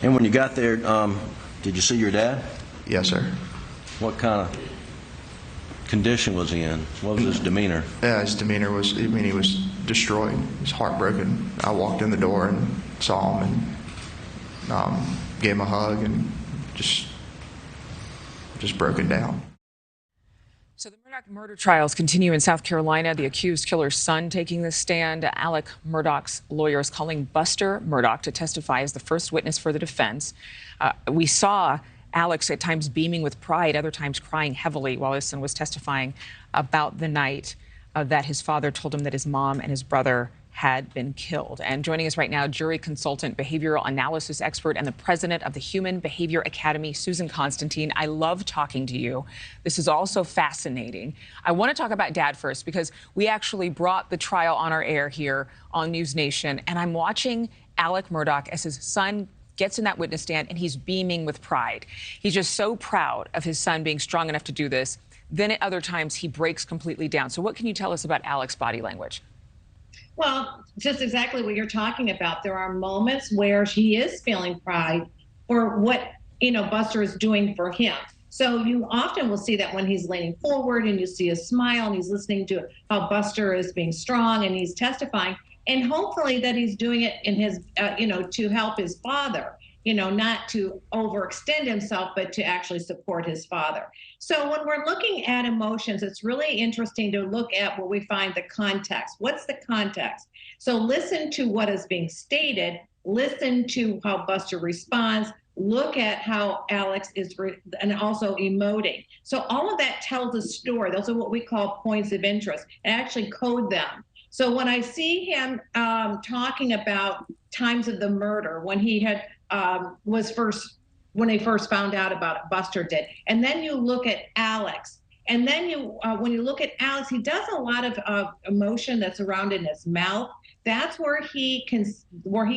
And when you got there, did you see your dad? Yes, sir. What kind of condition was he in? What was his demeanor? Yeah, his demeanor was, he was destroyed. He was heartbroken. I walked in the door and saw him and gave him a hug and just broken down. So the Murdaugh murder trials continue in South Carolina. The accused killer's son taking the stand. Alex Murdaugh's lawyers calling Buster Murdaugh to testify as the first witness for the defense. We saw Alex at times beaming with pride, other times crying heavily while his son was testifying about the night that his father told him that his mom and his brother had been killed. And joining us right now, jury consultant, behavioral analysis expert, and the president of the Human Behavior Academy, Susan Constantine. I love talking to you. This is also fascinating. I want to talk about Dad first because we actually brought the trial on our air here on NewsNation, and I'm watching Alex Murdaugh as his son gets in that witness stand, and he's beaming with pride. He's just so proud of his son being strong enough to do this. Then at other times, he breaks completely down. So what can you tell us about Alex's body language? Well, just exactly what you're talking about. There are moments where he is feeling pride for what, Buster is doing for him. So you often will see that when he's leaning forward and you see a smile and he's listening to how Buster is being strong and he's testifying. And hopefully that he's doing it in his, to help his father, not to overextend himself, but to actually support his father. So when we're looking at emotions, it's really interesting to look at where we find the context. What's the context? So listen to what is being stated, listen to how Buster responds, look at how Alex is, and also emoting. So all of that tells a story. Those are what we call points of interest, and actually code them. So when I see him talking about times of the murder, when he had when they first found out about it, Buster did, and then you look at Alex, and then when you look at Alex, he does a lot of emotion that's around in his mouth. That's where he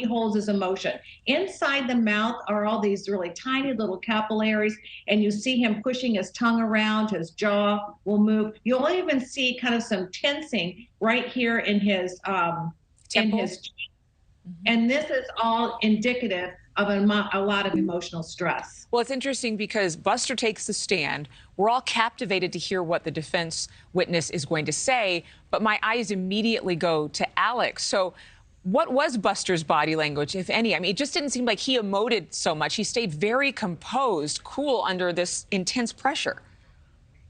holds his emotion. Inside the mouth are all these really tiny little capillaries, and you see him pushing his tongue around. His jaw will move. You'll even see kind of some tensing right here in his and this is all indicative of a lot of emotional stress. Well, it's interesting because Buster takes the stand. We're all captivated to hear what the defense witness is going to say, but my eyes immediately go to Alex. So what was Buster's body language, if any? I mean, it just didn't seem like he emoted so much. He stayed very composed, cool under this intense pressure.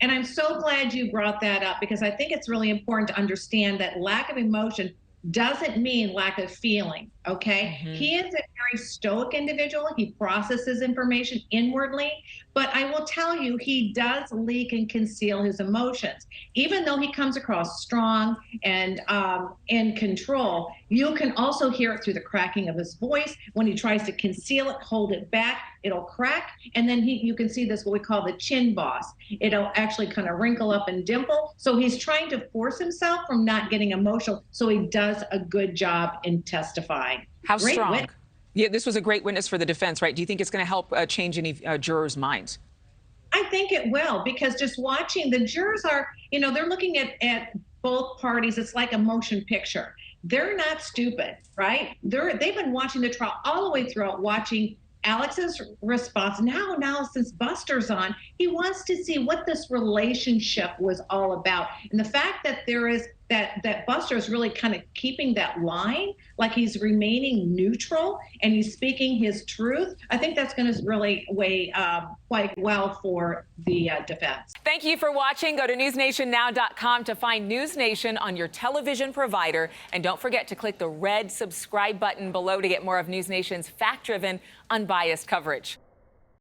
And I'm so glad you brought that up because I think it's really important to understand that lack of emotion doesn't mean lack of feeling, okay? Mm-hmm. He is a very stoic individual. He processes information inwardly, but I will tell you, he does leak and conceal his emotions. Even though he comes across strong and in control, you can also hear it through the cracking of his voice. When he tries to conceal it, hold it back, it'll crack. And then you can see this, what we call the chin boss. It'll actually kind of wrinkle up and dimple. So he's trying to force himself from not getting emotional. So he does a good job in testifying. How strong? Yeah, this was a great witness for the defense, right? Do you think it's going to help change any jurors' minds? I think it will, because just watching, the jurors are, they're looking at both parties. It's like a motion picture. They're not stupid, right? They've been watching the trial all the way throughout, watching Alex's response. Now since Buster's on, he wants to see what this relationship was all about. And the fact that there is that Buster is really kind of keeping that line, like he's remaining neutral and he's speaking his truth, I think that's going to really weigh quite well for the defense. Thank you for watching. Go to newsnationnow.com to find NewsNation on your television provider. And don't forget to click the red subscribe button below to get more of NewsNation's fact-driven, unbiased coverage.